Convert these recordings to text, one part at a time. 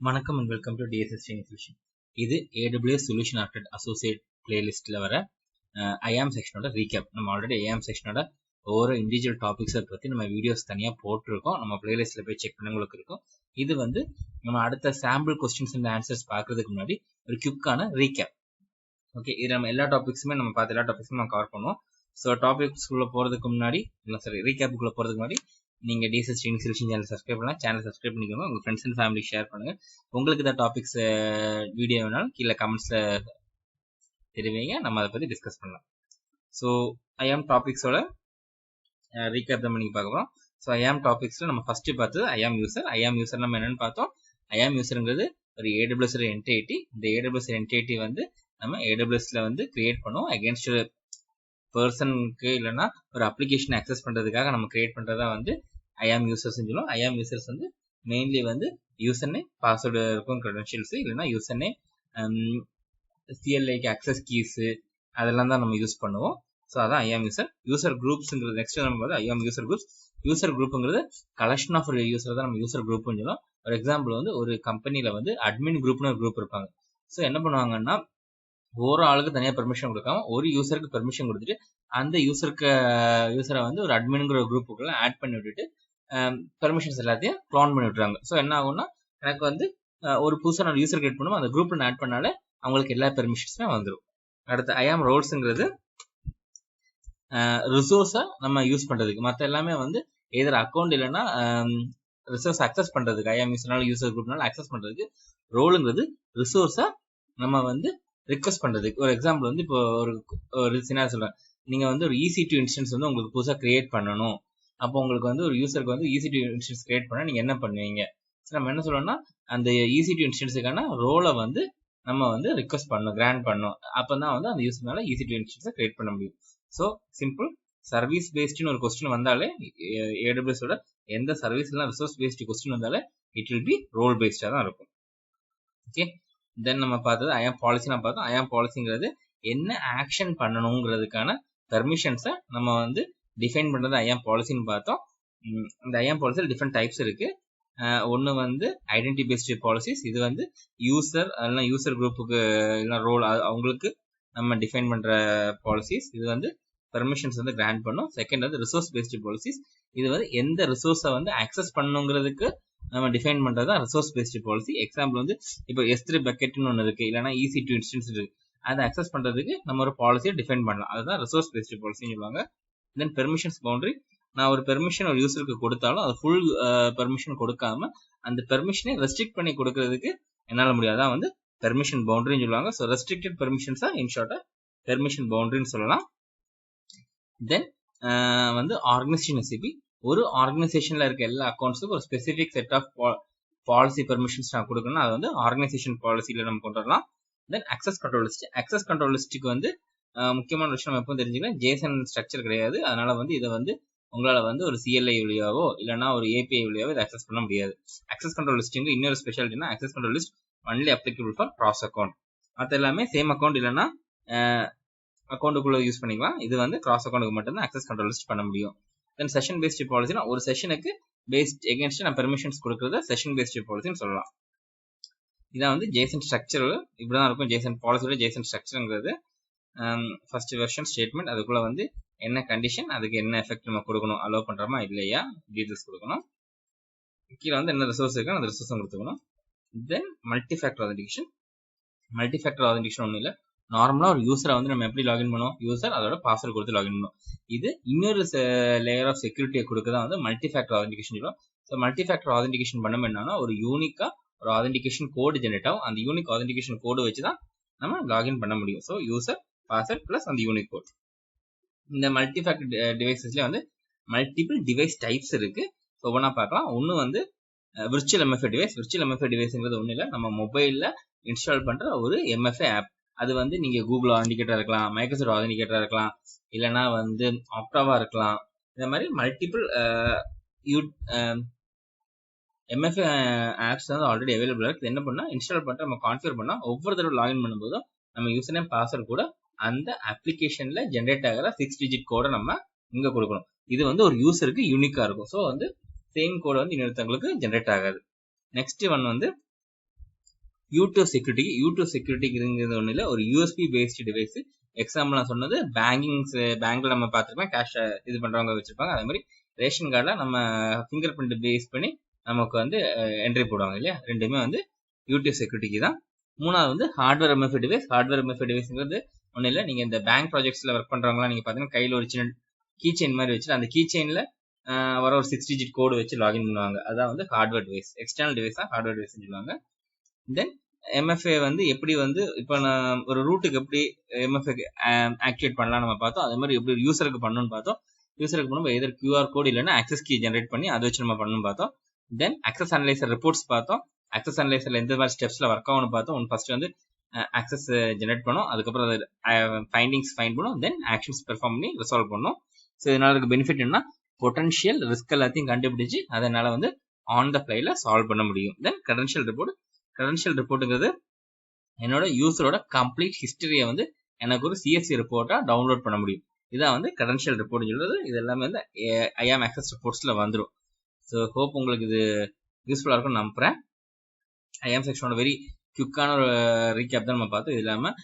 வணக்கம் and welcome to DSS Training Solution. இது AWS Solution Architect Associate playlistல வர IAM செக்ஷனோட recap. நம்ம ஆல்ரெடி IAM செக்ஷனோட ஒவ்வொரு இண்டிவிஜுவல் டாபிக்ஸை பற்றி நம்ம வீடியோஸ் தனியாக போட்டிருக்கோம். நம்ம பிளேலிஸ்ட்டில் போய் செக் பண்ணவங்களுக்கு இருக்கும். இது நம்ம அடுத்த சாம்பிள் கொஸ்டின்ஸ் அண்ட் ஆன்சர்ஸ் பார்க்கறதுக்கு முன்னாடி ஒரு குயிக்கான ரீகேப். ஓகே, இது நம்ம எல்லா டாபிக்ஸுமே நம்ம பார்த்த எல்லா டாபிக்ஸுமே நம்ம கவர் பண்ணுவோம். ஸோ டாபிக்ஸ்குள்ளே போகிறதுக்கு முன்னாடி ரீகேப்புக்குள்ளே போகிறதுக்கு முன்னாடி நீங்கள் DSS Training Solution channel subscribe பண்ணலாம். சேனல் சப்ஸ்கிரைப் பண்ணிக்கோங்க. உங்கள் ஃப்ரெண்ட்ஸ் அண்ட் ஃபேமிலி ஷேர் பண்ணுங்கள். உங்களுக்கு இந்த டாபிக்ஸ் வீடியோ வேணாலும் கீழே கமெண்ட்ஸில் தெரிவிங்க. நம்ம அதை பற்றி டிஸ்கஸ் பண்ணலாம். ஸோ IAM டாபிக்ஸோட ரீகேப் தான் நீங்கள் பார்க்க போகிறோம். ஸோ IAM டாபிக்ஸில் நம்ம ஃபஸ்ட்டு பார்த்தது IAM யூசர். IAM யூசர் நம்ம என்னென்னு பார்த்தோம். IAM யூசருங்கிறது ஒரு AWS என்டிட்டி. இந்த AWS என்டிட்டி நம்ம AWSல கிரியேட் பண்ணுவோம். அகேன்ஸ்ட் பர்சனுக்கு இல்லைன்னா ஒரு அப்ளிகேஷன் அக்சஸ் பண்ணுறதுக்காக நம்ம கிரியேட் பண்ணுறதா IAM யூசர்ஸ் சொல்லுவோம். IAM users mainly user name, password இருக்கும், க்ரெடென்ஷியல்ஸ் இல்லைன்னா யூசர் நேம், CLIக்கு அக்சஸ் கீஸு அதெல்லாம் தான் நம்ம யூஸ் பண்ணுவோம். ஸோ அதான் IAM யூசர். யூசர் குரூப்ஸுங்கிறது நெக்ஸ்ட் நம்ம பார்த்து IAM யூசர் குரூப்ஸ். யூசர் குரூப்புங்கிறது கலெக்ஷன் ஆஃப் ஒரு யூசர் தான் நம்ம யூசர் குரூப்னு சொல்லுவோம். ஒரு எக்ஸாம்பிள் ஒரு கம்பெனியில் அட்மின் குரூப்னு ஒரு குரூப் இருப்பாங்க. ஸோ என்ன பண்ணுவாங்கன்னா ஒரு ஆளுக்கு தனியாக பெர்மிஷன் கொடுக்காம ஒரு யூசருக்கு பெர்மிஷன் கொடுத்துட்டு அந்த யூசரை ஒரு அட்மின்ங்கிற குரூப்புக்குள்ள ஆட் பண்ணி விட்டுட்டு பெர்மிஷன்ஸ் எல்லாத்தையும் க்ளோன் பண்ணி விட்டுறாங்க. ஸோ என்ன ஆகும்னா எனக்கு ஒரு புதுசாக நான் யூசர் கிரியேட் பண்ணுவோம், அந்த குரூப்ல ஆட் பண்ணாலே அவங்களுக்கு எல்லா பெர்மிஷன்ஸுமே வந்துடும். அடுத்து IAM ரோல்ஸுங்கிறது ரிசோர்ஸை நம்ம யூஸ் பண்ணுறதுக்கு, மற்ற எல்லாமே எதர் அக்கௌண்ட் இல்லைன்னா ரிசோர்ஸ் அக்சஸ் பண்ணுறதுக்கு, IAM யூசர்னால யூசர் குரூப்னால அக்சஸ் பண்ணுறதுக்கு. ரோலுங்கிறது ரிசோர்ஸை நம்ம ரிக்வெஸ்ட் பண்ணுறதுக்கு. ஒரு எக்ஸாம்பிள் இப்போ ஒரு சின்ன சொல்கிறேன். நீங்கள் ஒரு EC2 இன்ஸ்டன்ஸ் உங்களுக்கு புதுசாக கிரியேட் பண்ணணும். அப்போ உங்களுக்கு ஒரு யூசருக்கு EC2 இன்ஸ்டன்ஸ் கிரியேட் பண்ணால் நீங்கள் என்ன பண்ணுவீங்க? ஸோ நம்ம என்ன சொல்லணும்னா அந்த EC2 இன்ஸ்டன்ஸுக்கான ரோலை நம்ம ரிக்வெஸ்ட் பண்ணணும், கிராண்ட் பண்ணணும். அப்போ தான் அந்த யூசர்னால EC2 இன்ஸ்டன்ஸை கிரியேட் பண்ண முடியும். So simple. சர்வீஸ் பேஸ்டுன்னு ஒரு கொஸ்டின் வந்தாலே AWSோட எந்த சர்வீஸ் இல்லைனா ரிசோர்ஸ் பேஸ்டு கொஸ்டின் வந்தாலே இட் வில் பி ரோல் பேஸ்டாக தான் இருக்கும். ஓகே, தென் நம்ம பார்த்தது IAM பாலிசி. நான் பார்த்தோம் IAM பாலிசிங்கிறது என்ன ஆக்ஷன் பண்ணணுங்கிறதுக்கான பெர்மிஷன்ஸை நம்ம டிஃபைன் பண்ணுறது IAM பாலிசின்னு பார்த்தோம். இந்த IAM பாலிசியில் டிஃப்ரெண்ட் டைப்ஸ் இருக்கு. ஒன்று ஐடென்டிட்டி பேஸ்டு பாலிசிஸ். இது யூசர் இல்லைனா யூசர் குரூப்புக்கு இல்லைனா ரோல் அவங்களுக்கு நம்ம டிஃபைன் பண்ணுற பாலிசிஸ். இது பெர்மிஷன்ஸ் கிராண்ட் பண்ணும். Second resource based policies. இது எந்த ரிசோர்ஸை ஆக்சஸ் பண்ணுங்கிறதுக்கு நம்ம டிஃபைன் பண்ணுறது தான் ரிசோர்ஸ் பேஸ்டு பாலிசி. எக்ஸாம்பிள் இப்போ S3 பக்கெட்னு ஒன்று இருக்குது, இல்லைனா EC2 இன்ஸ்டன்ஸ் இருக்குது. அதை அக்சஸ் பண்ணுறதுக்கு நம்ம ஒரு பாலிசியை டிஃபைன் பண்ணலாம். அதுதான் ரிசோர்ஸ் பேஸ்டு பாலிசின்னு சொல்லுவாங்க. தென் பெர்மிஷன்ஸ் பவுண்டரி. நான் ஒரு பெர்மிஷன் ஒரு யூசருக்கு கொடுத்தாலும் அது ஃபுல் பெர்மிஷன் கொடுக்காம அந்த பெர்மிஷனை ரெஸ்ட்ரிக்ட் பண்ணி கொடுக்கறதுக்கு என்னால் முடியாது. அதான் பெர்மிஷன் பவுண்டரின்னு சொல்லுவாங்க. ஸோ ரெஸ்ட்ரிக்டட் பெர்மிஷன்ஸா இன்ஷார்ட்டா பெர்மிஷன் பவுண்டரின்னு சொல்லலாம். Then organisation recipe. ஒரு ஆர்கனைசேஷன்ல இருக்க எல்லா அக்கௌண்ட்ஸுக்கும் ஒரு specific set of policy permissions நான் கொடுக்கணும். அது ஆர்கனைசேஷன் பாலிசியில நம்ம கொண்டு வரலாம். Then access control list. Access control லிஸ்ட்டுக்கு முக்கியமான விஷயம் நம்ம எப்போ தெரிஞ்சுக்கலாம், JSON ஸ்ட்ரக்சர் கிடையாது. அதனால இதை உங்களால் ஒரு CLI வழியாவோ இல்லைனா ஒரு API வழியாவோ இதை அக்சஸ் பண்ண முடியாது. அக்சஸ் கண்ட்ரோல் லிஸ்ட்டுங்க இன்னொரு ஸ்பெஷாலிட்டினா access control list only applicable for cross account. மற்ற எல்லாமே சேம் அக்கௌண்ட் இல்லைனா அக்கௌண்ட்டுக்குள்ள யூஸ் பண்ணிக்கலாம். இது கிராஸ் அக்கௌண்ட்டுக்கு மட்டும்தான் அக்சஸ் கண்ட்ரோல் லிஸ்ட் பண்ண முடியும். தென் செஷன் பேஸ்டு பாலிசினா ஒரு செஷனுக்கு பேஸ்ட் எகென்ஸ்ட் நான் பெர்மிஷன்ஸ் கொடுக்குறத செஷன் பேஸ்டு பாலிசின்னு சொல்லலாம். இதான் JSON ஸ்ட்ரக்சர் இப்படிதான் இருக்கும். JSON பாலிசியோட JSON ஸ்ட்ரக்சருங்கிறது ஃபர்ஸ்ட் வெர்ஷன் ஸ்டேட்மெண்ட், அதுக்குள்ள என்ன கண்டிஷன், அதுக்கு என்ன எஃபெக்ட் நம்ம கொடுக்கணும், அலோவ் பண்றோமா இல்லையா, டீடைல்ஸ் கொடுக்கணும். கீழே என்ன ரிசோர்ஸ் இருக்கு அந்த ரிசோர்ஸும் கொடுத்துக்கணும். Then multi factor authentication. Multi factor authentication ஒன்றும் இல்லை. நார்மலா ஒரு யூசரை நம்ம எப்படி லாகின் பண்ணுவோம், யூசர் அதோட பாஸ்வேர்டு கொடுத்து லாகின் பண்ணுவோம். இது இன்னொரு லேயர் ஆஃப் செக்யூரிட்டியை கொடுக்கதான் மல்டி ஃபேக்டர் ஆதென்டிகேஷன் சொல்லுவோம். ஸோ மல்டி ஃபேக்டர் ஆதென்டிகேஷன் பண்ணோம் என்னன்னா ஒரு யூனிக்கா ஒரு ஆதென்டிகேஷன் கோடு ஜெனரேட் ஆகும். அந்த யூனிக் ஆதென்டிகேஷன் கோடு வச்சு தான் நம்ம லாகின் பண்ண முடியும். ஸோ யூசர் பாஸ்வேர்ட் பிளஸ் அந்த யூனிக் கோட். இந்த மல்டி ஃபேக்டர் டிவைசஸ்ல மல்டிபிள் டிவைஸ் டைப்ஸ் இருக்கு. ஒவ்வொன்றா பார்க்கலாம். ஒன்று virtual MFA device. Virtual MFA டிவைஸ்ங்கிறது ஒன்றும் இல்லை, நம்ம மொபைலில் இன்ஸ்டால் பண்ணுற ஒரு MFA ஆப். அது நீங்கள் கூகுள் ஆதென்டிகேட்டராக இருக்கலாம், மைக்ரோசாஃப்ட் ஆதென்டிகேட்டராக இருக்கலாம், இல்லைனா ஆப்டாவாக இருக்கலாம். இந்த மாதிரி multiple MFA apps already available இருக்குது. என்ன பண்ணால் இன்ஸ்டால் பண்ணிட்டு நம்ம கான்ஃபிகர் பண்ணால் ஒவ்வொரு தடவை லாகின் பண்ணும்போதும் நம்ம யூசர் நேம் பாஸ்வேர்டு கூட அந்த அப்ளிகேஷன்ல ஜென்ரேட் ஆகிற 6 டிஜிட் கோடை நம்ம இங்கே கொடுக்கணும். இது ஒரு யூசருக்கு யூனிக்காக இருக்கும். ஸோ சேம் கோடை இன்னொருத்தவங்களுக்கு ஜென்ரேட் ஆகாது. நெக்ஸ்ட் ஒன் யூடியூப் செக்யூரிட்டிங்கிறது ஒண்ணு இல்ல, ஒரு யூஎஸ்பி பேஸ்டு டிவைஸ். எக்ஸாம்பிள் நான் சொன்னது பேங்க்ல நம்ம பார்த்துருப்போம், கேஷ் இது பண்றவங்க வச்சிருப்பாங்க. அதே மாதிரி ரேஷன் கார்டில் நம்ம ஃபிங்கர் பிரிண்ட் பேஸ் பண்ணி நமக்கு வந்து என்ட்ரி போடுவாங்க இல்லையா, ரெண்டுமே வந்து யூடியூப் செக்யூரிட்டிக்கு தான். மூணாவது வந்து hardware MFI device. Hardware MFI டிவைஸ்ங்கிறது ஒன்றும் இல்லை, நீங்கள் இந்த பேங்க் ப்ராஜெக்ட்ஸில் ஒர்க் பண்ணுறவங்களாம் நீங்கள் பார்த்தீங்கன்னா கையில் ஒரு சின்ன கீ செயின் மாதிரி வச்சுட்டு அந்த கீ செயினில் வர ஒரு 6 டிஜிட் கோடு வச்சு லாகின் பண்ணுவாங்க. அதான் வந்து ஹார்ட்வேர் டிவைஸ். எக்ஸ்டர்னல் டிவைஸ் தான் ஹார்ட்வேர் டிவைஸ் சொல்லுவாங்க. தென் எம்எஃப்ஏ வந்து எப்படி வந்து இப்போ நான் ஒரு ரூட்டுக்கு எப்படி எம்எஃப்ஏ ஆக்டிவேட் பண்ணலாம் நம்ம பார்த்தோம். அதே மாதிரி எப்படி யூசருக்கு பண்ணணும்னு பார்த்தோம். யூசருக்கு பண்ணும்போது எதர் QR கோட் இல்லைன்னா ஆக்சஸ் கீ ஜென்ரேட் பண்ணி அதை வச்சு நம்ம பண்ணணும்னு பார்த்தோம். தென் அக்சஸ் அனலைசர் ரிப்போர்ட்ஸ் பார்த்தோம். அக்சஸ் அனலைசர்ல எந்த மாதிரி ஸ்டெப்ஸ்ல ஒர்க் ஆகும்னு பார்த்தோம். ஃபர்ஸ்ட் வந்து ஆக்சஸ் ஜென்ரேட் பண்ணோம், அதுக்கப்புறம் அது ஃபைண்டிங்ஸ் ஃபைண்ட் பண்ணும், தென் ஆக்ஷன்ஸ் பெர்ஃபார்ம் பண்ணி ரிசால்வ் பண்ணோம். ஸோ இதனால இருக்க பெனிஃபிட் என்ன, பொட்டன்ஷியல் ரிஸ்க் எல்லாத்தையும் கண்டுபிடிச்சு அதனால வந்து ஆன் த ஃபிளைல சால்வ் பண்ண முடியும். தென் கிரெடென்ஷியல் ரிப்போர்ட்டுங்கிறது என்னோட யூசரோட கம்ப்ளீட் ஹிஸ்டரியை வந்து எனக்கு ஒரு CSV ரிப்போர்ட்டா டவுன்லோட் பண்ண முடியும். இதான் வந்து கிரெடென்ஷியல் ரிப்போர்ட்னு சொல்றது. இது எல்லாமே வந்து IAM ஆக்சஸ் ரிப்போர்ட்ஸ்ல வந்துடும். ஸோ ஹோப் உங்களுக்கு இது யூஸ்ஃபுல்லாக இருக்கும்னு நம்புறேன். IAM செக்ஷனோட வெரி குவிக்கான ஒரு ரீகேப் தான் நம்ம பார்த்தோம். இது இல்லாமல்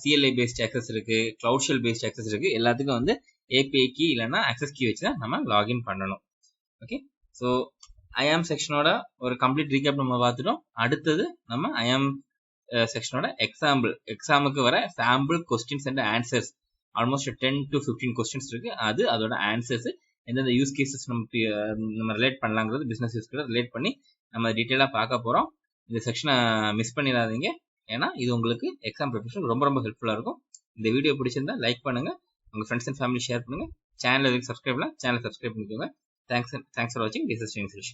CLI பேஸ்ட் ஆக்சஸ் இருக்கு, கிளவுட் ஷெல் பேஸ்ட் ஆக்சஸ் இருக்கு. எல்லாத்துக்கும் வந்து API கீ இல்லைன்னா ஆக்சஸ் கீ வச்சு தான் நம்ம லாகின் பண்ணணும். ஓகே, ஸோ IAM செக்ஷனோட ஒரு கம்ப்ளீட் ரீகேப் நம்ம பார்த்துட்டோம். அடுத்தது நம்ம IAM செக்ஷனோட எக்ஸாமுக்கு வர sample questions and answers almost 10 to 15 questions இருக்கு. அதோட ஆன்சர்ஸ் எந்தெந்த யூஸ் கேசஸ் நம்ம ரிலேட் பண்ணலாங்கிறது பிசினஸ் யூஸ் கேஸ் ரிலேட் பண்ணி நம்ம டீட்டெயிலாக பார்க்க போகிறோம். இந்த செக்ஷனை மிஸ் பண்ணிடாதீங்க, ஏன்னா இது உங்களுக்கு எக்ஸாம் ப்ரிப்பரேஷன் ரொம்ப ரொம்ப ஹெல்ப்ஃபுல்லாக இருக்கும். இந்த வீடியோ பிடிச்சிருந்தா லைக் பண்ணுங்க, உங்கள் ஃப்ரெண்ட்ஸ் அண்ட் ஃபேமிலி ஷேர் பண்ணுங்க. சேனல் சப்ஸ்கிரைப் பண்ணிக்கோங்க. தேங்க்ஸ் ஃபார் வாட்சிங். This is Srinivas.